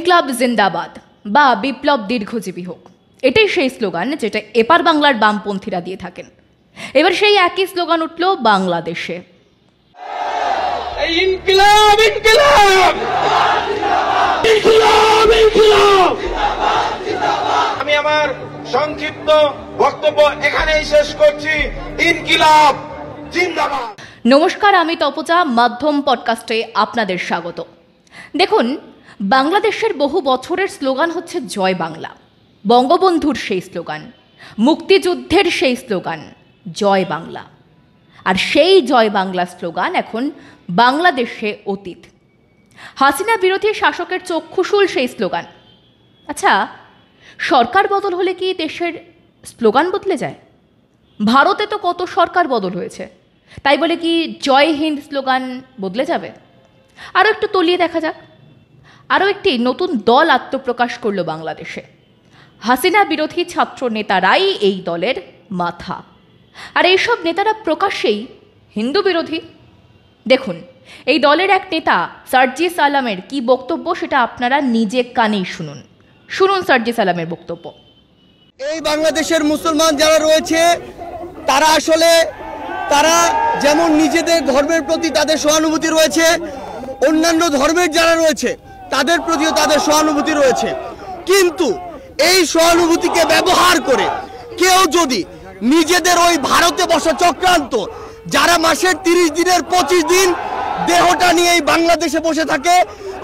ইনকলাব জিন্দাবাদ বা বিপ্লব দীর্ঘজীবী হোক, এটাই সেই স্লোগান যেটা এপার বাংলার বামপন্থীরা দিয়ে থাকেন। এবার সেই একই স্লোগান উঠল বাংলাদেশে। ইনকলাব ইনকলাব ইনকলাব ইনকলাব। আমি আমার সংক্ষিপ্ত বক্তব্য এখানেই শেষ করছি। ইনকলাব জিন্দাবাদ। নমস্কার, আমি তপজা, মাধ্যম পডকাস্টে আপনাদের স্বাগত। দেখুন, বাংলাদেশের বহু বছরের স্লোগান হচ্ছে জয় বাংলা। বঙ্গবন্ধুর সেই স্লোগান, মুক্তিযুদ্ধের সেই স্লোগান জয় বাংলা। আর সেই জয় বাংলা স্লোগান এখন বাংলাদেশে অতীত। হাসিনা বিরোধী শাসকের চক্ষুশূল সেই স্লোগান। আচ্ছা, সরকার বদল হলে কি দেশের স্লোগান বদলে যায়? ভারতে তো কত সরকার বদল হয়েছে, তাই বলে কি জয় হিন্দ স্লোগান বদলে যাবে? আরও একটু তলিয়ে দেখা যাক। আরও একটি নতুন দল আত্মপ্রকাশ করল বাংলাদেশে। হাসিনা বিরোধী ছাত্র নেতারাই এই দলের মাথা, আর এইসব নেতারা প্রকাশ্যেই হিন্দু বিরোধী। দেখুন, এই দলের এক নেতা সার্জিস আলমের কি বক্তব্য সেটা আপনারা নিজে কানেই শুনুন। শুনুন সার্জিস আলমের বক্তব্য। এই বাংলাদেশের মুসলমান যারা রয়েছে তারা যেমন নিজেদের ধর্মের প্রতি তাদের সহানুভূতি রয়েছে, অন্যান্য ধর্মের যারা রয়েছে তাদের প্রতিও তাদের সহানুভূতি রয়েছে। কিন্তু এই সহানুভূতিকে ব্যবহার করে কেউ যদি নিজেদের ওই ভারতে বসা চক্রান্ত, যারা মাসের 30 দিনের 25 দিন দেহটা নিয়ে এই বাংলাদেশে বসে থাকে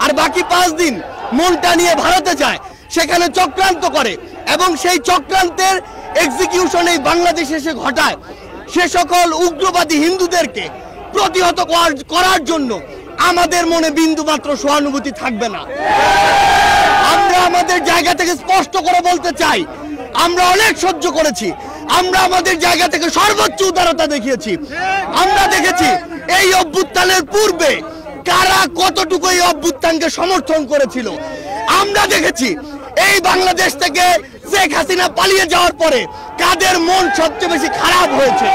আর বাকি 5 দিন মনটা নিয়ে ভারতে যায়, সেখানে চক্রান্ত করে এবং সেই চক্রান্তের এক্সিকিউশন এই বাংলাদেশে এসে ঘটায়, সে সকল উগ্রবাদী হিন্দুদেরকে প্রতিহত করার জন্য আমাদের মনে বিন্দুমাত্র সহানুভূতি থাকবে না। আমরা আমাদের জায়গা থেকে স্পষ্ট করে বলতে চাই, আমরা অনেক সহ্য করেছি, আমরা আমাদের জায়গা থেকে সর্বোচ্চ উদারতা দেখিয়েছি। আমরা দেখেছি এই অভ্যুত্থানের পূর্বে কারা কতটুকু এই অভ্যুত্থানকে সমর্থন করেছিল। আমরা দেখেছি এই বাংলাদেশ থেকে শেখ হাসিনা পালিয়ে যাওয়ার পরে কাদের মন সবচেয়ে বেশি খারাপ হয়েছে।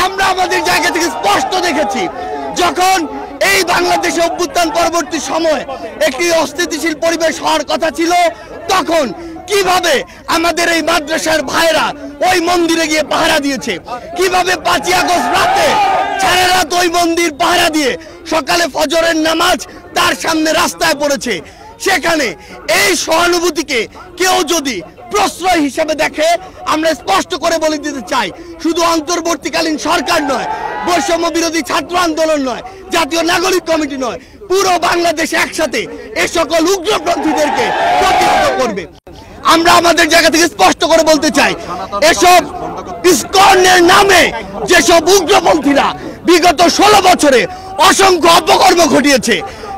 আমরা আমাদের জায়গা থেকে স্পষ্ট দেখেছি, যখন এই বাংলাদেশে অভ্যুত্থান পরবর্তী সময় একটি অস্থিতিশীল পরিবেশ হওয়ার কথা ছিল, তখন কিভাবে আমাদের এই মাদ্রাসার ভাইরা ওই মন্দিরে গিয়ে পাহারা দিয়েছে, কিভাবে 5ই আগস্ট রাতে সারা রাত ওই মন্দির পাহারা দিয়ে সকালে ফজরের নামাজ তার সামনে রাস্তায় পড়েছে। সেখানে এই সহানুভূতিকে কেউ যদি প্রশ্রয় হিসেবে দেখে, আমরা স্পষ্ট করে বলে দিতে চাই, শুধু অন্তর্বর্তীকালীন সরকার নয়, বৈষম্য বিরোধী ছাত্র আন্দোলন নয়, জাতীয় নাগরিক কমিটি নয়, পুরো বাংলাদেশ একসাথে এই সকল উগ্রপন্থীদেরকে প্রতিহত করবে। আমরা আমাদের জায়গা থেকে স্পষ্ট করে বলতে চাই, এসব ইসকনের নামে যেসব উগ্রপন্থীরা বিগত 16 বছরে অসংখ্য অপকর্ম ঘটিয়েছে,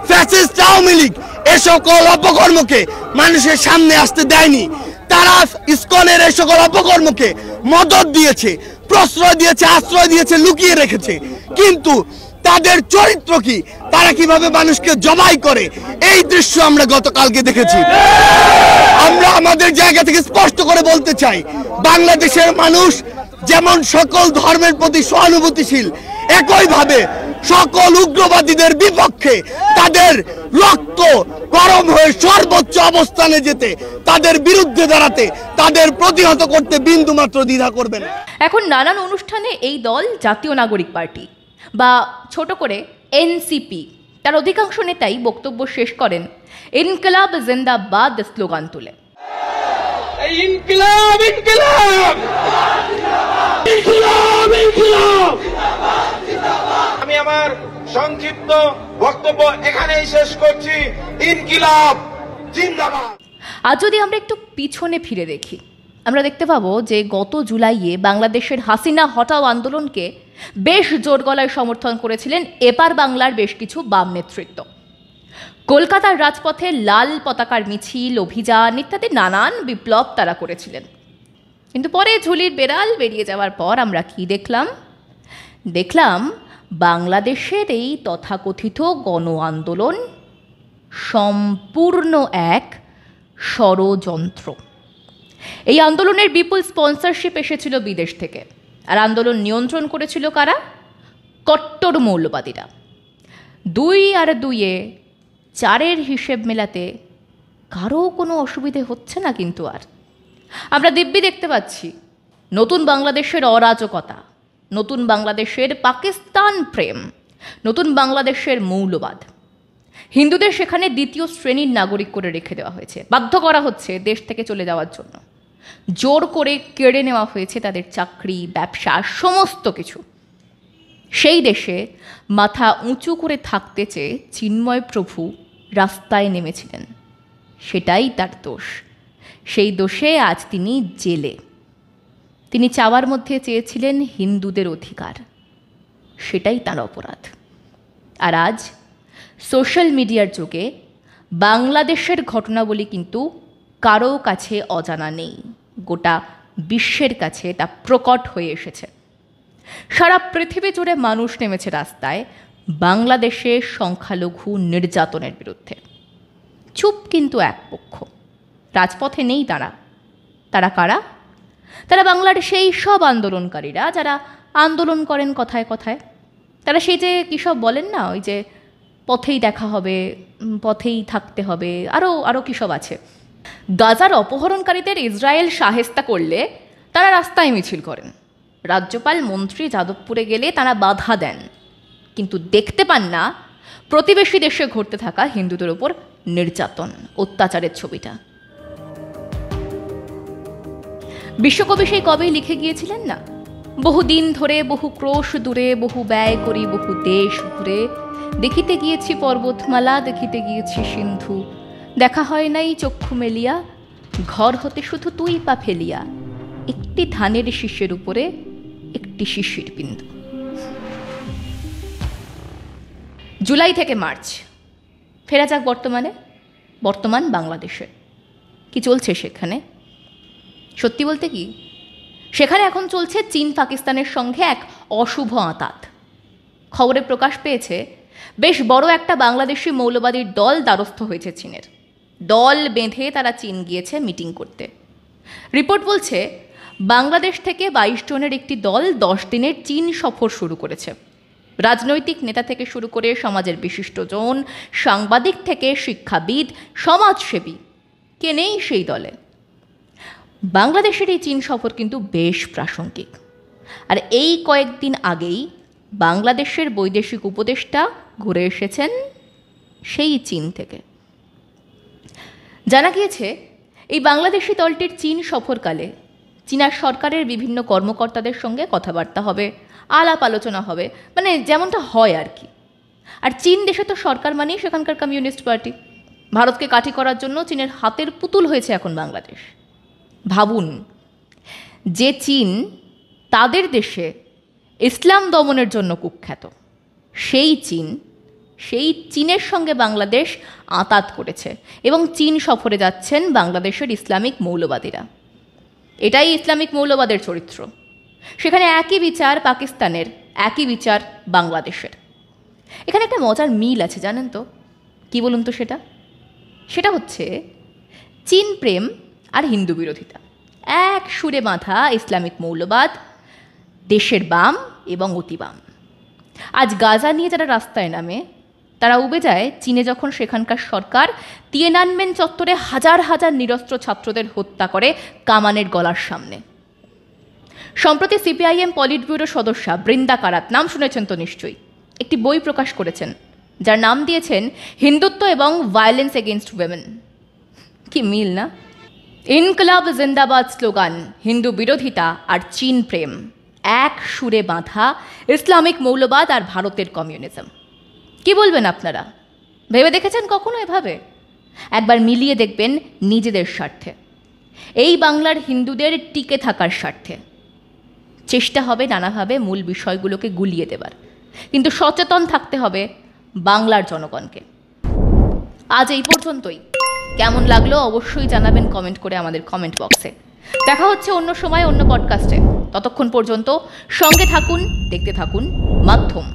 ফ্যাসিস্ট আওয়ামী লীগ এ সকল অপকর্মকে মানুষের সামনে আসতে দেয়নি। তারা ইসকনের এই সকল অপকর্মকে মদত দিয়েছে, প্রশ্রয় দিয়েছে, আশ্রয় দিয়েছে, লুকিয়ে রেখেছে। কিন্তু তাদের চরিত্র কি, তারা কিভাবে মানুষকে জবাই করে, এই দৃশ্য আমরা গতকালকে দেখেছি। আমরা আমাদের জায়গা থেকে স্পষ্ট করে বলতে চাই, বাংলাদেশের মানুষ যেমন সকল ধর্মের প্রতি সহানুভূতিশীল, একইভাবে সকল উগ্রবাদীদের বিপক্ষে তাদের রক্ত গরম হয়ে সর্বোচ্চ অবস্থানে যেতে, তাদের বিরুদ্ধে দাঁড়াতে, তাদের প্রতিহত করতে বিন্দুমাত্র দ্বিধা করবে না। এখন নানান অনুষ্ঠানে এই দল জাতীয় নাগরিক পার্টি বা ছোট করে এনসিপি, তার অধিকাংশ নেতাই বক্তব্য শেষ করেন ইনকলাব জিন্দাবাদ স্লোগান তুলে। ইনকলাব ইনকলাব ইনকলাব ইনকলাব। আমি আমার সংক্ষিপ্ত বক্তব্য এখানেই শেষ করছি। ইনকলাব জিন্দাবাদ। আজ যদি আমরা একটু পিছনে ফিরে দেখি, আমরা দেখতে পাবো যে গত জুলাইয়ে বাংলাদেশের হাসিনা হটাও আন্দোলনকে বেশ জোর গলায় সমর্থন করেছিলেন এপার বাংলার বেশ কিছু বাম নেতৃত্ব। কলকাতার রাজপথে লাল পতাকার মিছিল, অভিযান ইত্যাদি নানান বিপ্লব তারা করেছিলেন। কিন্তু পরে ঝুলির বেড়াল বেরিয়ে যাওয়ার পর আমরা কি দেখলাম বাংলাদেশের এই তথাকথিত গণ আন্দোলন সম্পূর্ণ এক ষড়যন্ত্র। এই আন্দোলনের বিপুল স্পন্সরশিপ এসেছিল বিদেশ থেকে, আর আন্দোলন নিয়ন্ত্রণ করেছিল কারা? কট্টর মৌলবাদীরা। 2 আর 2 4 হিসেব মেলাতে কারো কোনো অসুবিধে হচ্ছে না কিন্তু আর। আমরা দিব্যি দেখতে পাচ্ছি নতুন বাংলাদেশের অরাজকতা, নতুন বাংলাদেশের পাকিস্তান প্রেম, নতুন বাংলাদেশের মৌলবাদ। হিন্দুদের সেখানে দ্বিতীয় শ্রেণীর নাগরিক করে রেখে দেওয়া হয়েছে, বাধ্য করা হচ্ছে দেশ থেকে চলে যাওয়ার জন্য, জোর করে কেড়ে নেওয়া হয়েছে তাদের চাকরি, ব্যবসা, সমস্ত কিছু। সেই দেশে মাথা উঁচু করে থাকতে চেয়ে চিন্ময় প্রভু রাস্তায় নেমেছিলেন, সেটাই তার দোষ। সেই দোষে আজ তিনি জেলে। তিনি চাওয়ার মধ্যে চেয়েছিলেন হিন্দুদের অধিকার, সেটাই তার অপরাধ। আর আজ সোশ্যাল মিডিয়ার যুগে বাংলাদেশের ঘটনাবলী কিন্তু কারো কাছে অজানা নেই, গোটা বিশ্বের কাছে তা প্রকট হয়ে এসেছে। সারা পৃথিবী জুড়ে মানুষ নেমেছে রাস্তায় বাংলাদেশে সংখ্যালঘু নির্যাতনের বিরুদ্ধে। চুপ কিন্তু এক পক্ষ, রাজপথে নেই তারা। তারা কারা? তারা বাংলার সেই সব আন্দোলনকারীরা যারা আন্দোলন করেন কথায় কথায়। তারা সেই যে কী সব বলেন না, ওই যে পথেই দেখা হবে, পথেই থাকতে হবে, আরও কী সব আছে। গাজার অপহরণকারীদের ইসরায়েল শায়েস্তা করলে তারা রাস্তায় মিছিল করেন, রাজ্যপাল মন্ত্রী যাদবপুরে গেলে তারা বাধা দেন, কিন্তু দেখতে পান না প্রতিবেশী দেশে ঘটতে থাকা হিন্দুদের ওপর নির্যাতন, অত্যাচারের ছবিটা। বিশ্বকবি সেই কবেই লিখে গিয়েছিলেন না, বহুদিন ধরে বহু ক্রোশ দূরে, বহু ব্যয় করি বহু দেশ ঘুরে, দেখিতে গিয়েছি পর্বতমালা, দেখিতে গিয়েছি সিন্ধু, দেখা হয় নাই চক্ষু মেলিয়া, ঘর হতে শুধু তুই পা ফেলিয়া, একটি ধানের শীষের উপরে একটি শিশির বিন্দু। জুলাই থেকে মার্চ, ফেরা যাক বর্তমান বাংলাদেশে কি চলছে সেখানে। সত্যি বলতে কি, সেখানে এখন চলছে চীন পাকিস্তানের সঙ্গে এক অশুভ আঁতাত। খবরে প্রকাশ পেয়েছে বেশ বড় একটা বাংলাদেশি মৌলবাদীর দল দ্বারস্থ হয়েছে চীনের। দল বেঁধে তারা চীন গিয়েছে মিটিং করতে। রিপোর্ট বলছে বাংলাদেশ থেকে 22 জনের একটি দল 10 দিনের চীন সফর শুরু করেছে। রাজনৈতিক নেতা থেকে শুরু করে সমাজের বিশিষ্টজন, সাংবাদিক থেকে শিক্ষাবিদ, সমাজসেবী, কে নেই সেই দলে। বাংলাদেশের এই চীন সফর কিন্তু বেশ প্রাসঙ্গিক। আর এই কয়েকদিন আগেই বাংলাদেশের বৈদেশিক উপদেষ্টা ঘুরে এসেছেন সেই চীন থেকে। জানা গিয়েছে এই বাংলাদেশি দলটির চীন সফরকালে চীনা সরকারের বিভিন্ন কর্মকর্তাদের সঙ্গে কথাবার্তা হবে, আলাপ আলোচনা হবে, মানে যেমনটা হয় আর কি। আর চীন দেশে তো সরকার মানেই সেখানকার কমিউনিস্ট পার্টি। ভারতকে কাঠি করার জন্য চীনের হাতের পুতুল হয়েছে এখন বাংলাদেশ। ভাবুন, যে চীন তাদের দেশে ইসলাম দমনের জন্য কুখ্যাত, সেই চীনের সঙ্গে বাংলাদেশ আঁতাত করেছে এবং চীন সফরে যাচ্ছেন বাংলাদেশের ইসলামিক মৌলবাদীরা। এটাই ইসলামিক মৌলবাদের চরিত্র। সেখানে একই বিচার পাকিস্তানের, একই বিচার বাংলাদেশের। এখানে একটা মজার মিল আছে জানেন তো, কি বলুন তো সেটা হচ্ছে চীন প্রেম আর হিন্দু বিরোধিতা। এক সুরে বাঁধা ইসলামিক মৌলবাদ, দেশের বাম এবং অতি বাম। আজ গাজা নিয়ে যারা রাস্তায় নামে তারা উবে যায় চীনে যখন সেখানকার সরকার তিয়েনানমেন চত্বরে হাজার হাজার নিরস্ত্র ছাত্রদের হত্যা করে কামানের গলার সামনে। সম্প্রতি সিপিআইএম পলিট ব্যুরো সদস্যা বৃন্দা কারাত, নাম শুনেছেন তো নিশ্চয়ই, একটি বই প্রকাশ করেছেন যার নাম দিয়েছেন হিন্দুত্ব এবং ভায়োলেন্স এগেইনস্ট উইমেন। কি মিল না! ইনকলাব জিন্দাবাদ স্লোগান, হিন্দু বিরোধিতা আর চীন প্রেম, এক সুরে বাঁধা ইসলামিক মৌলবাদ আর ভারতের কমিউনিজম। কি বলবেন আপনারা? ভেবে দেখেছেন কখনো এভাবে? একবার মিলিয়ে দেখবেন নিজেদের স্বার্থে, এই বাংলার হিন্দুদের টিকে থাকার স্বার্থে। চেষ্টা হবে নানাভাবে মূল বিষয়গুলোকে গুলিয়ে দেবার, কিন্তু সচেতন থাকতে হবে বাংলার জনগণকে। আজ এই পর্যন্তই। কেমন লাগলো অবশ্যই জানাবেন কমেন্ট করে আমাদের কমেন্ট বক্সে। দেখা হচ্ছে অন্য সময় অন্য পডকাস্টে। ততক্ষণ পর্যন্ত সঙ্গে থাকুন, দেখতে থাকুন মাধ্যম।